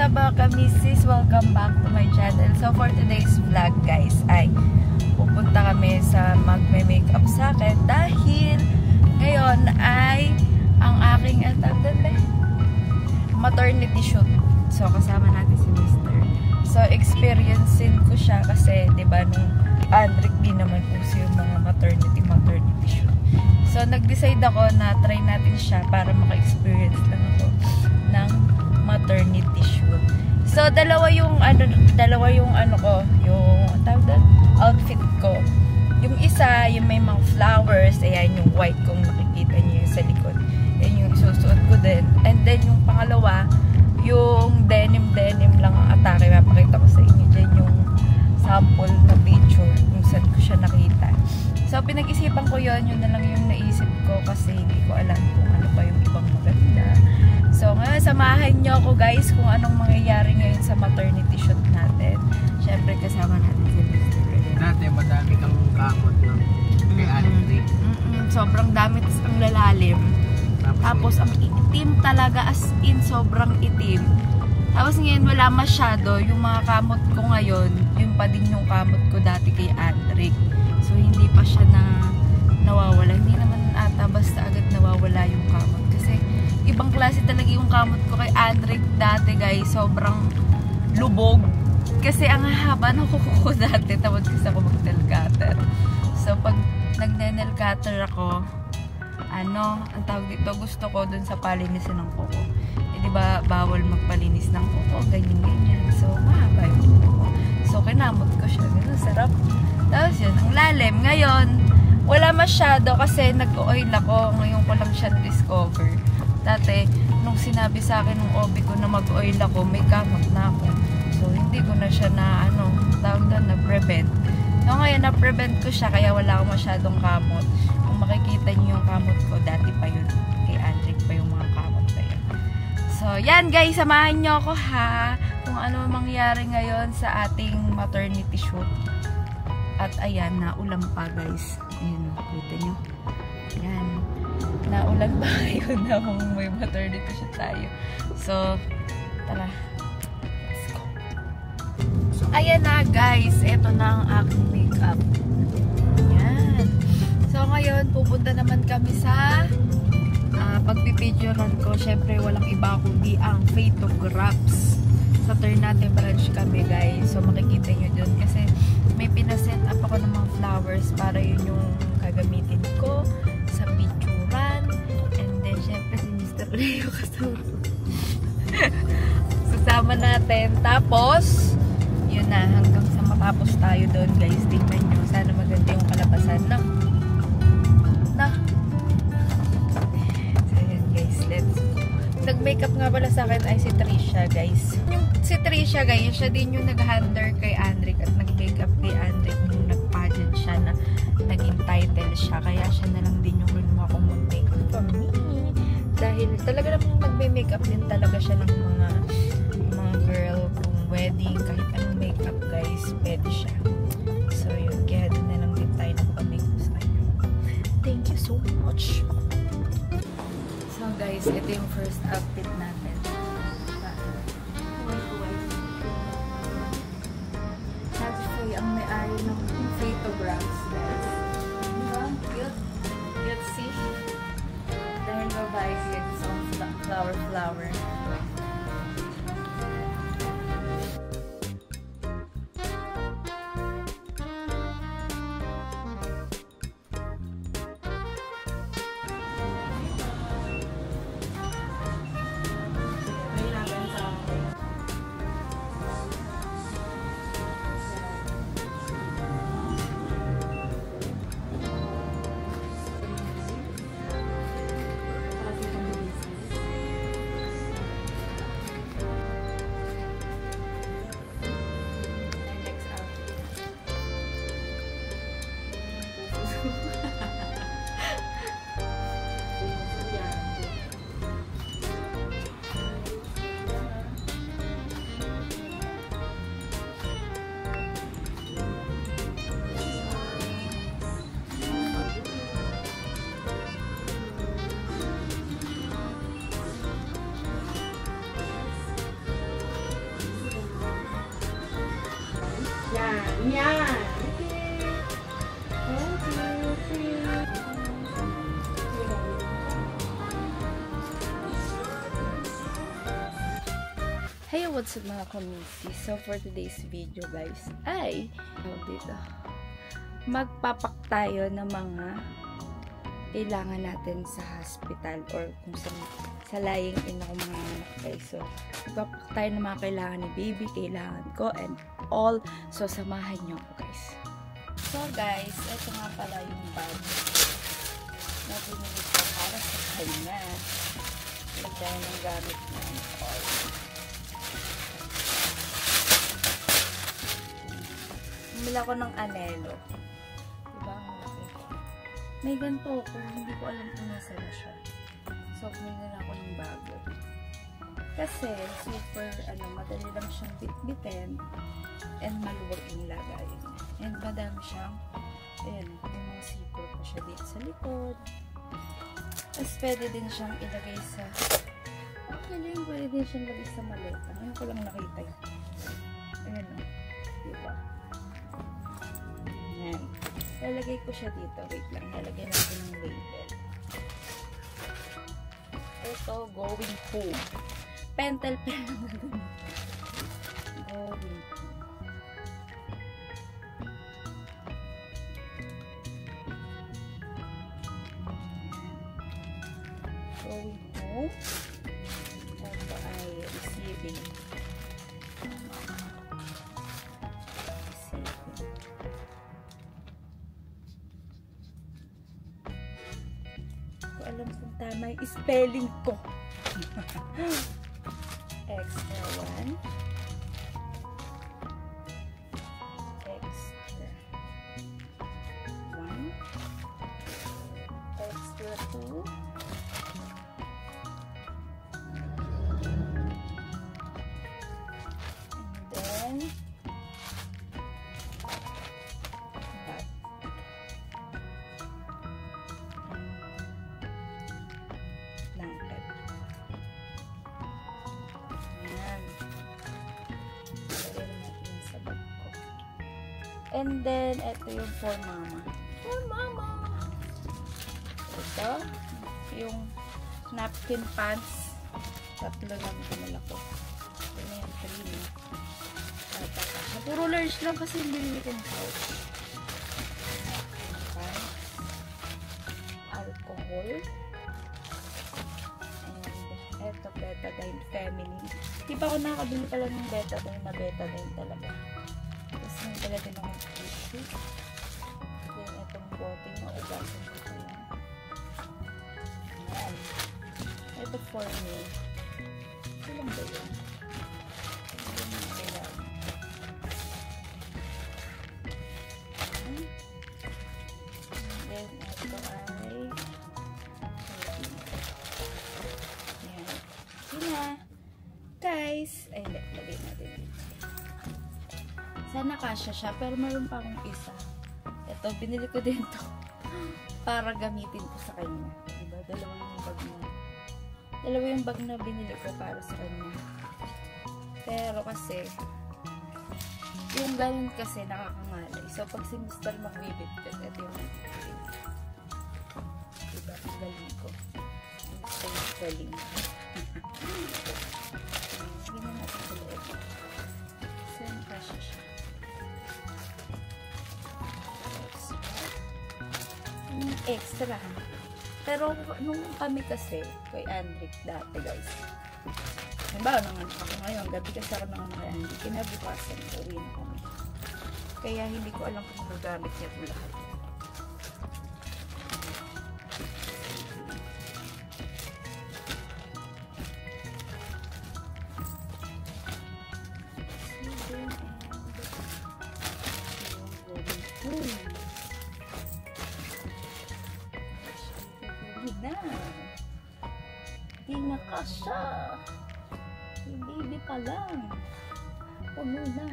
mga kamisis, welcome back to my channel. So for today's vlog guys ay pupunta kami sa magme-makeup sa akin dahil ngayon ay ang aking maternity shoot. So kasama natin si Mr. So experiencing ko siya kasi 'di ba nung Andric din naman uso yung mga maternity shoot. So nag-decide ako na try natin siya para maka-experience lang ako ng maternity shoot. So dalawa yung outfit ko. Yung isa, yung may mga flowers, ayan yung white kung nakikita niyo yung sa likod. Yan yung isusuot ko din. And then yung pangalawa, yung denim lang ang atake. Mapakita ko sa inyo dyan yung sample na picture kung saan ko siya nakita. So pinag-isipan ko yun na lang yung naisip ko kasi hindi ko alam kung ano pa yung ibang maganda. So ngayon samahan nyo ako guys kung anong mangyayari ngayon sa maternity shoot natin. Syempre kasama natin si Mr. Dati madami kang kamot no? Kay Andric. Sobrang dami, tas ang lalalim. Tapos ang itim talaga, as in sobrang itim. Tapos ngayon wala masyado. Yung mga kamot ko ngayon, yun pa din yung kamot ko dati kay Andric. So hindi pa siya nawawala. Hindi naman ata basta agad nawawala yung kamot. Kasi ibang klase talaga yung kamot ko kay Andric dati guys. Sobrang lubog. Kasi ang haba ng kuko ko dati. Tawad kasi ako mag-nail cutter. So pag nag-nail cutter ako, ang tawag dito, gusto ko dun sa palinisan ng kuko. Eh diba bawal magpalinis ng kuko, ganyan. So mahaba yung kuko ko. So kinamot ko siya. Ganun, sarap. Tapos yun, ang lalim. Ngayon, wala masyado kasi nag-oil ako. Ngayon ko lang siya discover. Dati, nung sinabi sa akin ng OB ko na mag-oil ako, may kamot na ako. So, hindi ko na siya na-prevent. So, ngayon, na-prevent ko siya kaya wala akong masyadong kamot. Kung makikita niyo yung kamot ko, dati pa yun. Kay Andric pa yung mga kamot na yun. So, yan guys, samahan niyo ako ha. Kung ano mangyari ngayon sa ating maternity shoot. At ayan, naulan pa guys. Ayan, kita nyo. Ayan. Naulan pa ngayon na kung may maternity shoot tayo. So, tara. Let's go. Ayan na guys. Ito na ang aking makeup. Ayan. So, ngayon, pupunta naman kami sa pagpipidyoran ko. Siyempre, walang iba kundi ang photographs. Sa Ternate branch kami guys. So, makikita nyo dun. Kasi, may pinaset up ako ng mga flowers para yun yung gagamitin ko sa picturan. And then, syempre si Mr. Leo kasama. Sasama natin. Tapos, yun na. Hanggang sa matapos tayo doon, guys. Tingnan nyo. Sana maganda yung kalabasan. Na. So, yun, guys. Let's go. Nag-makeup nga pala sa akin ay si Trisha, guys. Yung si Trisha, guys, siya din yung nag-hander kay Andric at nag-makeup kay Andric nung nag-pageant siya na naging title siya. Kaya siya na lang din yung kinuha kong mag-makeup for me. Dahil talaga namang nagbe-makeup din talaga siya ng mga girl kung wedding, kahit anong makeup, guys, pwede siya. So, yun. Kaya din na lang din tayo nagpa-makeup sa kanya. Thank you so much! So guys, ito yung first outfit natin. Satisfy ang may-ari ng photographs, guys. Diba? Cute? Cute, see? Dahil babae, it's on flower. Yan. One, two, three. Hey, what's up mga kamisi? So for today's video guys, ay dito magpapak tayo ng mga kailangan natin sa hospital or kung sa lying in ako mga anak guys. So magpapak tayo ng mga kailangan ni baby, kailangan ko and all. So samahan nyo ako guys. So guys, ito nga pala yung bag na binili ko para sa kanya. Ito yung gamit na all. Bumili ako ng anelo. Diba? Ang laki. May ganito ko. Hindi ko alam kung nasa na siya. So, bumili na ako ng bago. Kasi, super, madali lang siyang bit-bitin and maluwag yung lagay. And madami siyang, ayan, may mga zipper pa siya dito sa likod. Tapos, pwede din siyang ilagay sa, pwede din siyang ilagay sa maleta. Ngayon ko lang nakita yun. Ayan o. Diba? Ayan. Lalagay ko siya dito. Wait lang. Lalagay natin ng label. Ito, going home. Pentel pen. Going home. Going home. Ito ay receiving. Alam kung tama yung spelling ko. Extra 1. Extra 1. Extra 2. And then that. And then, ito yung for mama. For mama! Ito, yung napkin pants. Tatlo lang pinala ko. Ito na yung 3. Puro large lang kasi hindi ko pouch. Alcohol. And ito, Betadine Feminine. Di pa ako nakabili pala ng Betadine na Betadine talaga. Tapos yung talaga naman tissue. Then itong bote na ugasan ko ito yan. Ayan. Ito for me. Ito lang ba yun? Ito lang ba yun? Then ito ay ayan. Yun na. Guys, ay hindi, lagay natin dito. Sana kasya siya, pero meron pa akong isa. Ito, binili ko din to para gamitin ko sa kanya. Diba? Dalawa yung bag na binili ko para sa kanya. Pero kasi, yung ganun kasi nakakangalay. So, pag si Mr. magbibit-bit, ito yung bibit-bit. Diba? Ang galing ko. Ang galing. Hindi na natin sa loob. Sana kasya siya. Extra. Pero nung kami kasi kay Andrick dati guys, halimbawa naman ako ngayon, gabi kasi ako naman kay Andrick, kinabukasan uwi na kami, kaya hindi ko alam kung gagamit niya ito lahat. Na. Di na kasya. Hindi pa lang. Puno na.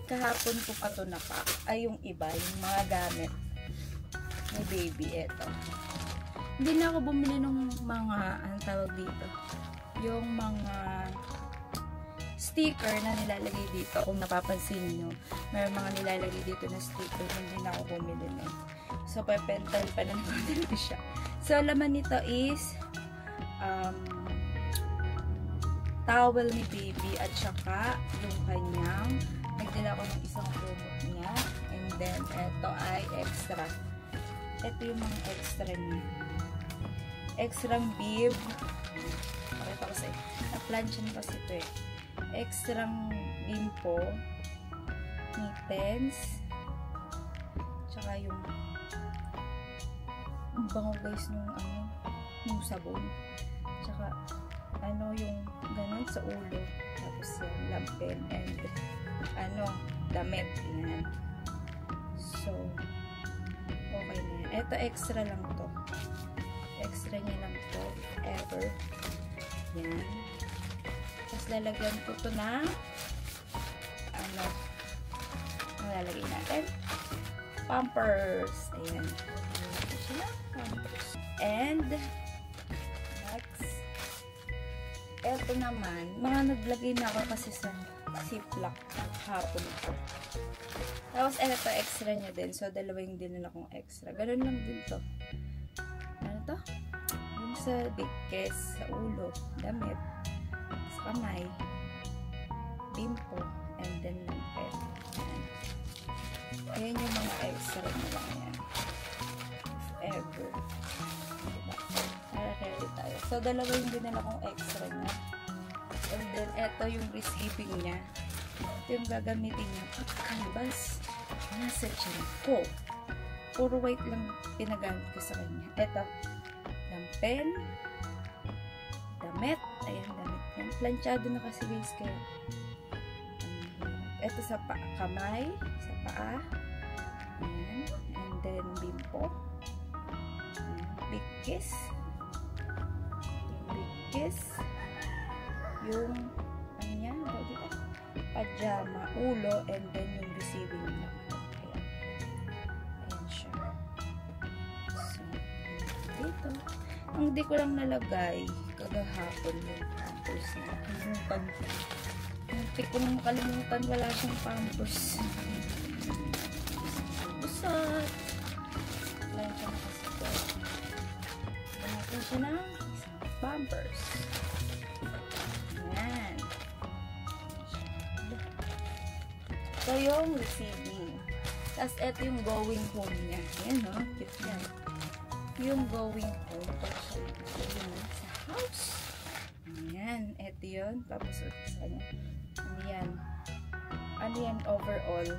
Kahapon ko pa ito napak. Ay, yung iba, yung mga gamit ni baby, eto. Hindi na ako bumili ng mga, anong tawag dito, yung mga sticker na nilalagay dito. Kung napapansin nyo, may mga nilalagay dito na sticker, hindi na ako bumili na. So, pepental pa lang ko siya. So, laman nito is towel ni baby at saka yung kanyang nagdala ko ng isang kumot niya. And then, ito ay extra. Ito yung mga extra niya. Extrang bib. Pakita ko sa'yo. Na-plancha na kasi ito eh. Extrang bimpo. Mittens. Tsaka yung bango guys nung yung sabon. Tsaka yung ganun sa ulo. Tapos yan, lampin and damit. Yan. So, okay na yan. Ito extra lang to. Extra niya lang to. Ever. Yan. Tapos lalagyan ko to na ang lalagay natin? Pampers. Ayan. Ito siya. Pampers. And next, eto naman, mga naglagay na ako kasi sa ziplock hapon ito. Tapos eto, extra niya din. So, dalawa yung dinala kong extra. Ganun lang din to. Ano to? Yung sa big case, sa ulo, damit, sa kamay, bimpo, and then lampet. Ayan yung mga extra na lang yan. If ever. Diba? Para tayo. So, dalawa yung dinala kong extra niya. And then, eto yung receiving niya. Ito yung gagamitin niya. Canvas. Nasa dyan ko. Puro white lang pinagamit ko sa kanya. Eto. Lampen. Damit. Ayan, damit yan. Planchado na kasi guys kaya. Eto sa kamay. Sa paa. Ayan. And then, bimpo. Ayan. Big kiss. Kiss, yung niya, dito, pajama, ulo, and then yung receiving niya. Ayan siya. So, dito. Ang di ko lang nalagay, kagahapon yung pampers na. Hindi ko nang makalimutan, wala siyang pampers. Busat. Wala siya nakasipot. Natin siya na pampers. Ayan. So, yung receiving. Tapos, ito yung going home niya. Ayan, no? Cute yan. Yung going home. Tapos, yun sa house. Ayan. Ito yun. Tapos, sa kanya. Ayan. Ano yan overall.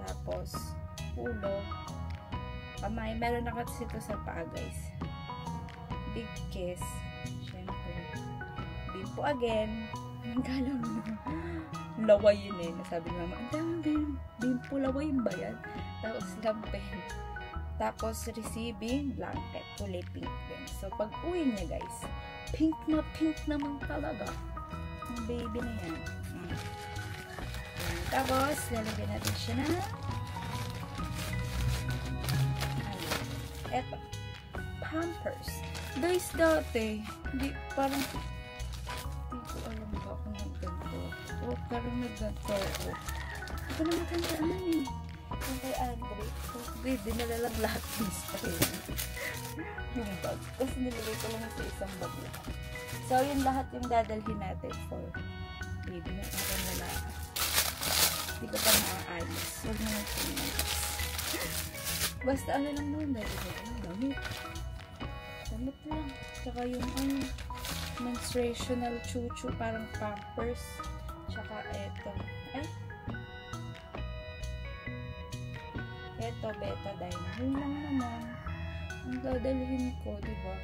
Tapos, ulo. Kamay. Meron na kasi ito sa paa, guys. Big kiss. Siyempre. Bimpo again. Ang kala mo. Laway yun eh. Nasabi ni mama, ang dami bimpo, laway ba yan? Tapos lampen. Tapos receiving blanket. Kulay pink din. So pag uwi niya guys, pink naman talaga. Ang baby na yan. Tapos lalagyan natin siya na eto. Pampers. Guys, dati, hindi, parang, hindi ko alam ba kung nagganto. O, parang nagganto ako. Hindi ko na matandaan eh. Yung kay Andre. Hindi, dinalalang lahat yung spray. Yung bag. Kasi nilagay ko lang sa isang bag lang. So, yun lahat yung dadalhin natin for baby na parang lalaki. Hindi ko pa maaayos. Huwag na natin. Basta ano lang naman dahil damit. Damit lang. Tsaka yung menstruational chuchu, parang pampers. Tsaka eto. Ay! Eto, betadine. Yun lang naman. Ang dadalhin ko, diba?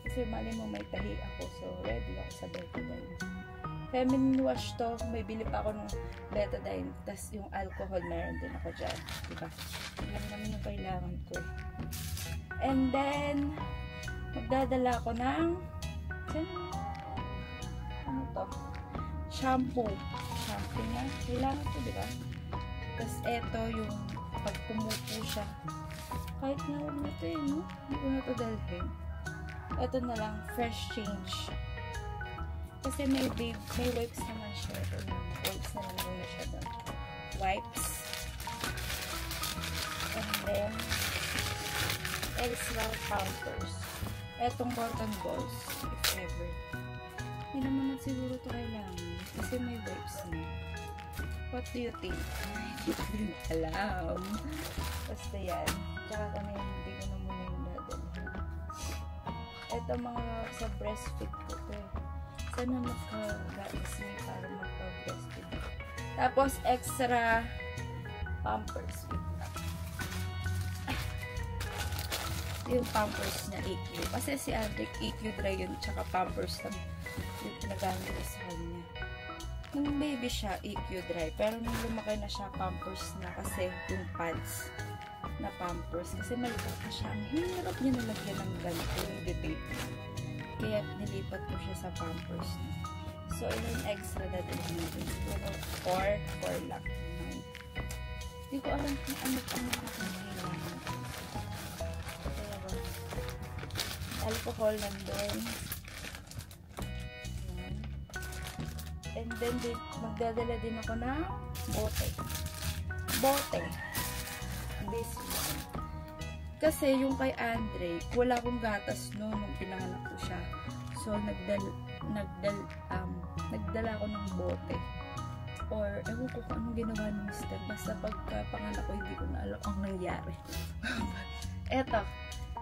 Kasi mali mo may tahi ako. So, ready ako sa betadine. Feminine wash to. May bili pa ako ng betadine. Tapos yung alcohol, meron din ako dyan. Diba? Yan naman yung kailangan ko. And then, magdadala ako ng ano to? Shampoo. Shampoo niya. Kailangan to, diba? Tapos eto yung pag pumupo siya. Kahit na huwag na ito no? Hindi ko na ito dalhin. Ito na lang, fresh change. Kasi may wipes naman siya. Ito na, wipes na lang muna siya doon. Wipes. And then, extra counters. Etong cotton balls, if ever. Hindi naman siguro ito kailangan. Kasi may wipes na. What do you think? Hindi ko rin alam. Basta yan. Tsaka ko na yung hindi ko na muna yung dadalhin. Ito mga sa breastfeed ko to. Sana magka-gatas may para magpa-breastfeed. Tapos extra pampers. Yung pampers na EQ. Kasi si Adric EQ dry yun. Tsaka pampers lang yung pinagamit ko sa kanya. Nung baby siya, EQ dry. Pero nung lumaki na siya, pampers na. Kasi yung pads na pampers. Kasi malipat na siya. Ang hirap niya nalagyan ng ganito yung debate. Kaya nilipat ko siya sa pampers na. So, ilang extra na din natin. Siguro 4 lang. Hindi ko alam kung ano kailangan. Pero, alcohol nandun. And then, magdadala din ako ng bote. This one. Kasi yung kay Andre, wala akong gatas nung pinanganak ko siya. So, nagdala ako ng bote. Or, ewan ko kung anong ginawa ng mister. Basta pagkapanganak ko, hindi ko na alam ang nangyari. Eto,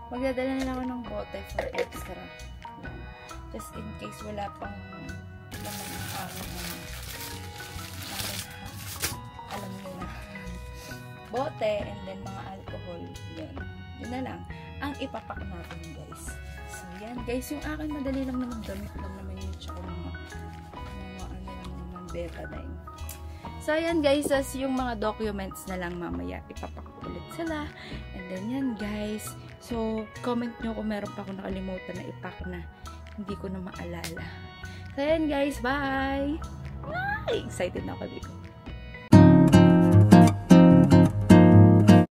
magdadala na ako ng bote for extra. Just in case wala pang laman ng araw na alam nyo na. Bote, and then mga alcohol. Yun na lang. Ang ipapak natin, guys. So, yan. Guys, yung akin, madali lang naman. Gamit lang naman yun. Tsaka mga ano lang naman, betadine. So, yan, guys. As yung mga documents na lang mamaya, ipapak ulit sila. And then, yan, guys. So, comment nyo kung meron pa ako nakalimutan na ipak na hindi ko na maalala. So, yan, guys. Bye! Ay, excited na ako dito.